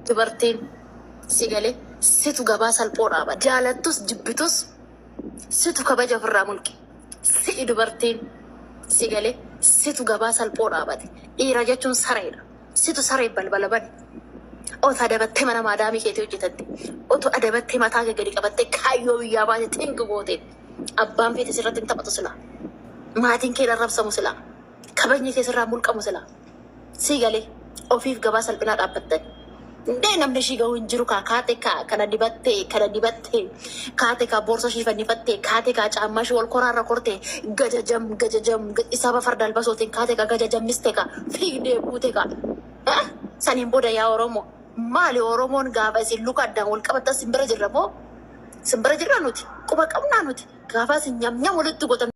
dubartiin si galee situ gabaa salphoo dhaaba. Jaalattus jibbitus situ kabaja ofirraa mulqi. Si'i dubartiin si galee situ gabaa salphoo dhaabate. Dhiira jechuun sareedha. Situ saree balbala bane. Ota adabattee mana maadaamii keetii hojjetatte. Oto adabattee mataa gadi qabattee kaayyoo biyyaa baate xinqi goote. Abbaan feete sirratti hin taphatu silaa. Maatiin kee dharrabsamu silaa. Kabajni kee sirraa mulqamu silaa. Si galee ofiif gabaa salphinaa dhaabbattan. Ndee namni ishii gahuu hin jiru kaate kana dibattee kaate boorsa ishii fannifattee kaate caammaa ishii wal koraarra kortee gajajam isaaba farda albasootiin kaate gajajamniste fiigdee buute saniin booda yaa Oromoo maali Oromoon gaafa isin luka addaan wal qabatta simbira jirra moo simbira jirra nuti quba qabnaa nuti gaafa isin nyamnyam walitti gotan.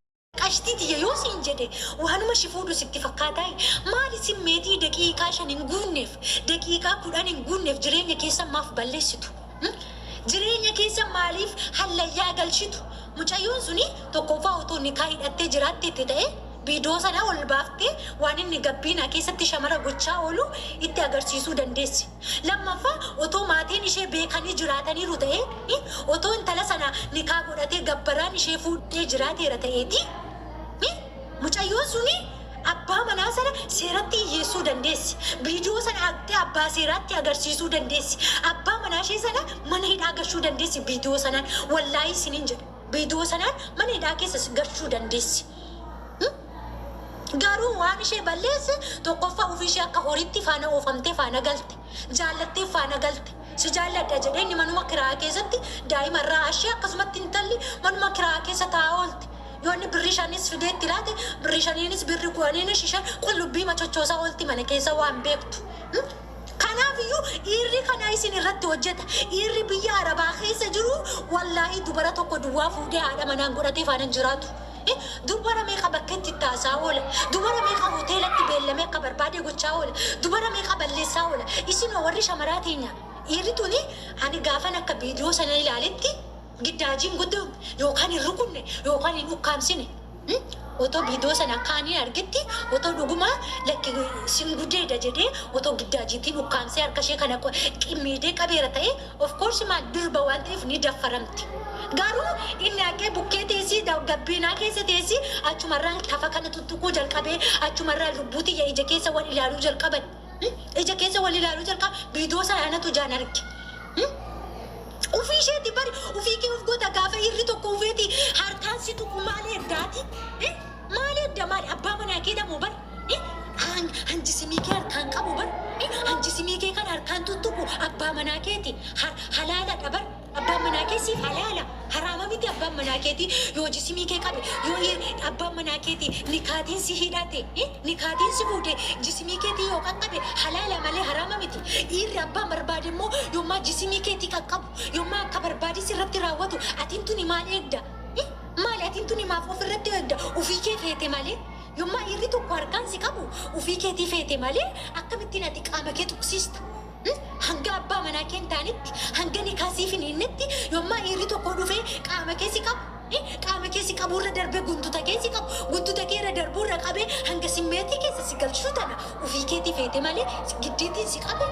Ashtiiti yoo siin jedhe waanuma shifuudhu sitti fakkaataa maali simmeetii daqiiqaa 5 hin guunneef daqiiqaa 10 hin guunneef jireenya keessa maaf balleessitu jireenya keessa maaliif hallayyaa galchitu mucayyoon suni tokkoffaa otoo nikaa hidhattee jiraatteetti ta'e viidiyoo sana ol baaftee waan inni gabbiinaa keessatti shamara gochaa oolu itti agarsiisuu dandeessi. Lammaffaa otoo maatiin ishee beekanii jiraataniiru ta'e otoo intala sana nikaa godhatee gabbaraan ishee fuudhee jiraateera ta'eeti. Mucayyoon suni abbaa manaa sana seeratti hiyyeessuu dandeessi. Viidiyoo sana haqxee abbaa seeraatti agarsiisuu dandeessi. Abbaa manaa ishee sana mana hidhaa gashuu dandeessi. Viidiyoo sanaan wallaahi isiniin jedhu viidiyoo sanaan mana hidhaa keessa gashuu dandeessi. Garuu waan ishee balleesse tokkoffaa ofii ishee akka horiitti faana oofamtee faana galte. Jaallattee faana galte. Si jaalladha jedhee inni manuma kiraa keessatti daa'imarraa ashee akkasumatti intalli manuma kiraa keessa taa'aa oolte. Yoonni birri shanis fideetti laate birri shaniinis birri kuwaniinis shishan qullubbii machochoosaa oolti mana keessa waan beektu. Kanaafiyyuu dhiirri kanaa isin irratti hojjeta. Dhiirri biyya Arabaa keessa jiru wallaahi dubara tokko duwwaa fuudhee haadha manaan godhatee faana jiraatu. Dubara meeqa bakka itti taasaa oola. Dubara meeqa hoteelatti beellamee akka barbaade gochaa oola. Dubara meeqa balleessaa oola. Isin warri shamaraa teenya. Dhiirri tuni ani gaafan akka viidiyoo sana ilaaletti giddaajiin guddoo yookaan hin rukunne yookaan hin ukkaamsine. Otoo viidiyoo sana kaanii argitti otoo dhugumaa lakki sin guddeedha jedhee otoo giddaajiitiin ukkaamsee harka ishee kana qimmiidee qabeera ta'e of course maal durba waan ta'eef ni daffaramti. Garuu inni haqee bukkee teessii gabbiinaa keessa teessii achumarraan tafa kana tuttuquu jalqabee achumarraan lubbuuti ija keessa wal ilaaluu jalqaban. Ija keessa wal ilaaluu jalqaba viidiyoo sana anatu jaan arge. Ufii isheetti bari ufii kee of goota gaafa irri tokko ufeeti harkaan si tuqu maali eddaati? Maali edda maali abbaa manaa kee damoo bari? Hanjisimii kee harkaan qabu bari? Hanjisimii kee kan harkaan tuttuqu abbaa manaa keeti halaaladha bari? Abbaan manaa keessi halaala haraama miti abbaan manaa keeti yoo jisimii kee qabe yoo abbaan manaa keeti nikaatiin si hidhate nikaatiin si fuute jisimii keeti yoo qaqqabe halaala malee haraama miti. Dhiirri abbaan barbaade immoo yoommaa jisimii keeti qaqqabu yoommaa akka barbaade sirratti raawwatu atiin tuni maal eegda? Maali atiin tuni maaf ofirratti eegda? Ufii kee feete malee yoommaa dhiirri tokko harkaan si qabu ufii keetii feete malee akkamittiin ati qaama kee tuqsiista? Hanga abbaa manaa kee taanitti hanga nikaasiif hin hinnetti yoommaa dhiirri tokko dhufee qaama keessi qabu qaama keessi qaburra darbee guntuta keessi qabu guntuta keerra darburra qabee hanga simmeetii keessa si galchuu tana ufii keetii feete malee giddiitiin si qabe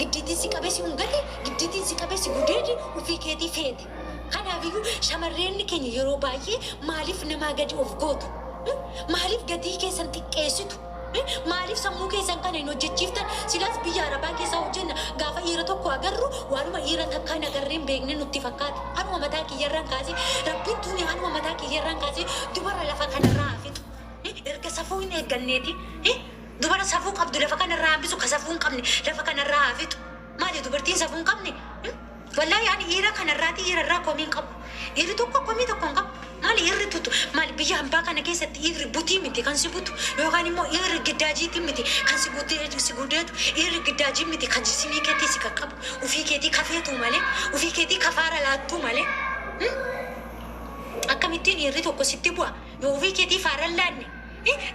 giddiitiin si qabe si hungate giddiitiin si qabe si gudeedi ufii keetii feete. Kanaafiyyuu shamarreen keenya yeroo baay'ee maaliif namaa gadi of gootu? Maaliif gatii keessan xiqqeessitu? Maaliif sammuu keessan kana hin hojjechiiftan? Silaas biyya Arabaa keessa hojjenna gaafa dhiira tokko agarru waanuma dhiira takka hin agarreen beekne nutti fakkaata. Anuma mataa kiyyarraan kaasee rabbiin tuni anuma mataa kiyyarraan kaasee dubara lafa kanarraa hafitu. Erga safuu hin eegganneeti. Dubara safuu qabdu lafa kanarraa hambisu ka safuu hin qabne lafa kanarraa hafitu. Maali dubartiin safuu hin qabne? Wallaahi ani dhiira kanarraati dhiirarraa komii hin qabu. Dhiirri tokko komii tokko hin qabu. Maali dhiirri tutu maali biyya hambaa kana keessatti dhiirri butii miti kan si butu yookaan immoo dhiirri giddaajiitii miti kan si gudeetu dhiirri giddaajii miti kan jisimii keetii si qaqqabu ufii keetii kafeetu malee ufii keetii kafaara laattuu malee akkamittiin dhiirri tokko sitti bu'a yoo ufii keetii faaran laanne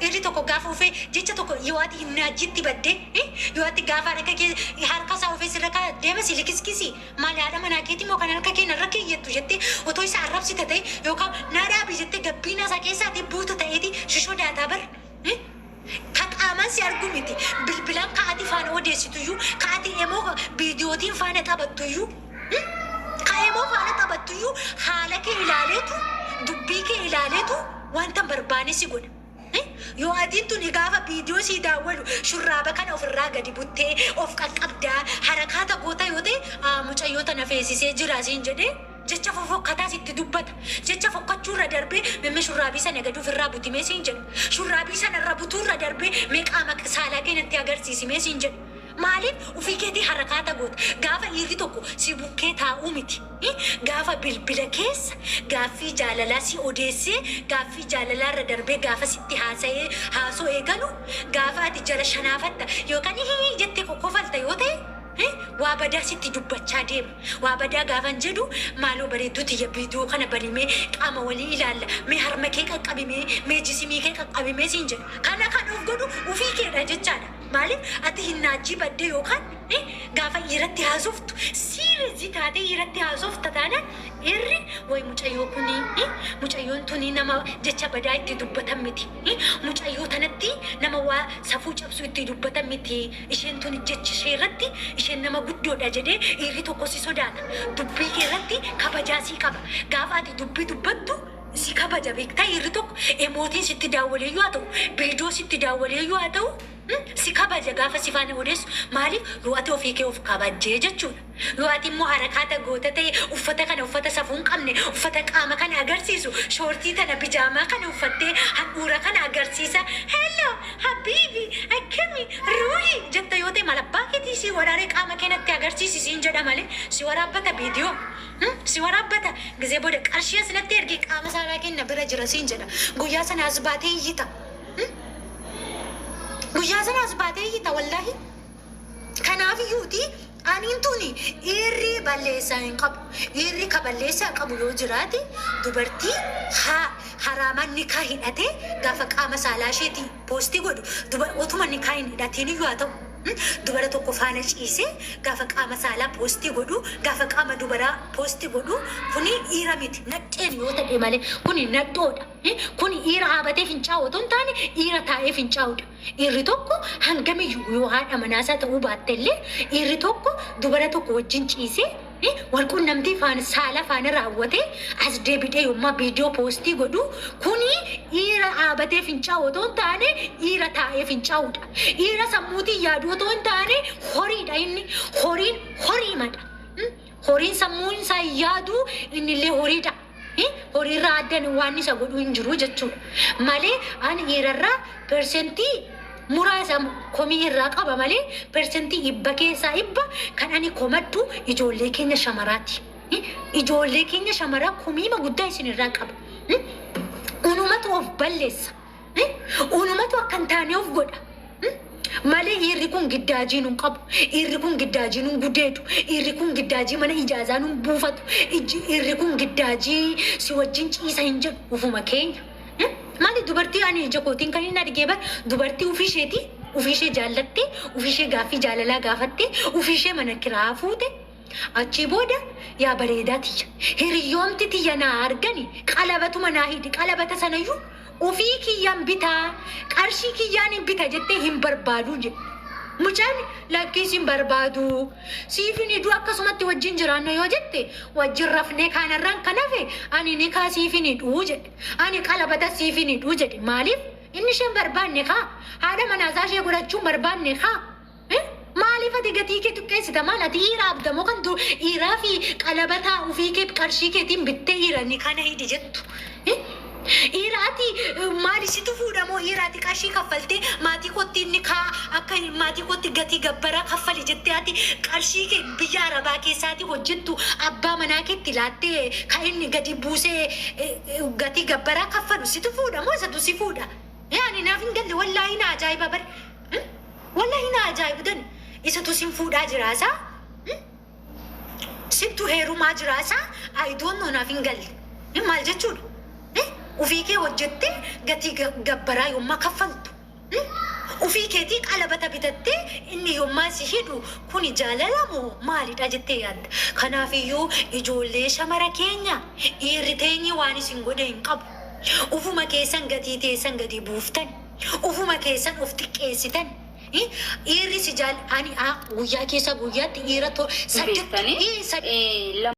dhiirri tokko gaafa ufee jecha tokko yoo ati hin naajitti baddee yoo ati gaafa harka isaa ufee sirra deema si likiskisi maali haadha manaa keetii moo kan harka keenya irra keeyyattu jettee otoo isa arrabsite ta'e yookaan naadhaabii jettee gabbiina isaa keessaatii buutu ta'eeti shishoo daataa bar ka qaamaan si argu miti bilbilaan ka'aati faana odeessituyyuu ka'aati emoo Jootiin faana taphattuyyuu ka'eemoo faana taphattuyyuu haala kee ilaaleetu dubbii kee ilaaleetu wanta barbaane si godha. Yoo adiin tuni gaafa viidiyoo sii daawwalu shurraaba kana ofirraa gadi buttee of qaqqabdaa harakaata goota yoo ta'e mucayyoo tana feesisee jira siin jedhee jecha fofokkataa sitti dubbata. Jecha fokkachuurra darbee memme shurraabii sana gadi ofirraa butimee siin jedha. Shurraabii sanarra butuurra darbee mee qaama saalaa keenyatti agarsiisimee siin jedha. Maaliif ofii keetii harakaata goota. Gaafa dhiirri tokko si bukkee taa'uu miti. Gaafa bilbila keessa gaaffii jaalalaa si odeessee gaaffii jaalalaarra darbee gaafa sitti haasa'ee haasoo eegalu gaafa ati jala shanaafatta yookaan jettee kokkofalta yoo ta'e waa badaa sitti dubbachaa deema. Waa badaa gaafan jedhu maaloo bareedduuti viidiyoo kana banimee qaama walii ilaalla. Mee harma kee qaqqabimee mee jisimii kee qaqqabimee siin jedhu. Kana kan of godhu ofii keedha jechaadha. Maaliif ati hinnaachii badde yookaan gaafa dhiiratti haasoftu siirezi taatee dhiiratti haasofta taanaan irri way mucayyoo kuni mucayyoon tuni nama jecha badaa itti dubbatan miti. Mucayyoo tanatti nama waa safuu cabsuu itti dubbatan miti. Isheen tuni jecha ishee irratti isheen nama guddoodha jedhee dhiirri tokko si sodaata. Dubbii kee irratti kabajaa sii qaba. Gaafa ati dubbii dubbattu si kabaja beektaa dhiirri tokko emootiin sitti daawwaleeyyuu haa ta'u viidiyoo sitti daawwaleeyyuu haa ta'u si kabaja gaafa si faana odeessu. Maaliif yoo ati ofii kee of kabajjee jechuudha. Yoo ati immoo harakaata goota ta'e uffata kana uffata safuu hin qabne uffata qaama kana agarsiisu shoortii tana bijaamaa kana uffattee handhuura kana agarsiisa. Hello habiibi akkami ruuhi jetta yoo ta'e malabbaa keetii si waraaree qaama keenatti agarsiisi siin jedha malee si waraabbata viidiyoo. Si waraabbata gizee booda qarshii asinatti ergi qaama saalaa kenna bira jira siin jedha. Guyyaa sana as baatee iyyita. Guyyaa sana as baatee iyyita wallaahi. Kanaaf iyyuuti aniin tuni irri balleessaa hin qabu. Irri ka balleessaa qabu yoo jiraate dubartii haraaman nikaa hidhatee gaafa qaama saalaa isheetii poostii godhu otuma nikaa hin hidhatiin iyyuu haa ta'u. Dubara tokko faana ciisee gaafa qaama saalaa poostii godhu gaafa qaama dubaraa poostii godhu kuni dhiira miti nadheen yoo ta'e malee kuni nadhoodha. Kuni dhiira dhaabatee fincaa'u otoo hin taane dhiira taa'ee fincaa'udha. Dhiirri tokko hangamiyyuu yoo haadha manaasaa ta'uu baatte illee dhiirri tokko dubara tokko wajjin ciisee walqunnamtii faana saala faana raawwatee as deebitee yommaa viidiyoo poostii godhu kuni dhiira dhaabatee fincaa'u otoo hin taane dhiira taa'ee fincaa'udha. Dhiira sammuutiin yaadu otoo hin taane horiidha inni. Horiin horiimadha. Horiin sammuun isaa yaadu innillee horiidha. Horiirraa addan waan isa godhu hin jiru jechuudha. Malee ani dhiirarraa persentii muraasa komii irraa qaba malee persentii dhibba keessaa dhibba kan ani komadhu ijoollee keenya shamaraati. Ijoollee keenya shamaraa komiima guddaa isin irraa qaba. Unumatu of balleessa. Unumatu akka hin taane of godha. Malee dhiirri kun giddaajii nun qabu. Dhiirri kun giddaajii nun gudeedu. Dhiirri kun giddaajii mana ijaazaa nun buufatu. Dhiirri kun giddaajii si wajjin ciisa hin jedhu ufuma keenya. Maali dubartii ani ija kootiin kan inni argee bara dubartii ufiisheeti. Ufiishee jaallattee, ufiishee gaaffii jaalalaa gaafattee, ufiishee mana kiraa fuute. Achii booda yaa bareedaa tiyya. Hiriyoomti tiyya naa argani qalabatuma naa hidhi. Qalabata sanayyuu ofii kiyyaan bitaa qarshii kiyyaan hin bita jettee hin barbaadu jedhe. Mucaan lakkiis hin barbaadu. Siifin hidhuu akkasumatti wajjin jiraanna yoo jette wajjin rafnee kaanarraan kan hafe ani ni kaa siifin hidhuu jedhe. Ani qalabata siifin hidhuu jedhe. Maaliif? Inni isheen barbaanne kaa. Haadha manaasaa ishee godhachuun barbaanne kaa. Maaliif ati gatii kee tuqqeessita maal ati dhiira abdamoo kan dhiiraa fi qalabataa ofii kee qarshii keetiin bittee dhiirani kana hidhi jettu. Dhiiraati maali situ fuudhamoo dhiiraati qarshii kaffaltee maatii kootti inni kaa akka maatii kootti gatii gabbaraa kaffali jettee ati qarshii kee biyya arabaa keessaati hojjettu abbaa manaa keetti laattee kan inni gadi buusee gatii gabbaraa kaffalu situ fuudhamoo isatu si fuudha. Yaani naaf hin galle wallaahi na ajaa'iba bare. Wallaahi na ajaa'ibu dani. Isatu sin fuudhaa jiraasaa? Sittu heerumaa jiraasaa? Ayidoon naaf hin galle. Maal jechuudha? Ufii kee hojjettee gatii gabbaraa yommaa kaffaltu. Ufii keetii qalabata bitattee inni yommaa si hidhu kuni jaalala moo maalidha jettee yaadda. Kanaafiyyuu ijoollee shamara keenya dhiirri teenyi waan isin godhe hin qabu. Ufuma keessan gatii teessan gadi buuftan. Ufuma keessan of xiqqeessitan. Dhiirri si jaal ani guyyaa keessa guyyaatti dhiira Beektanii?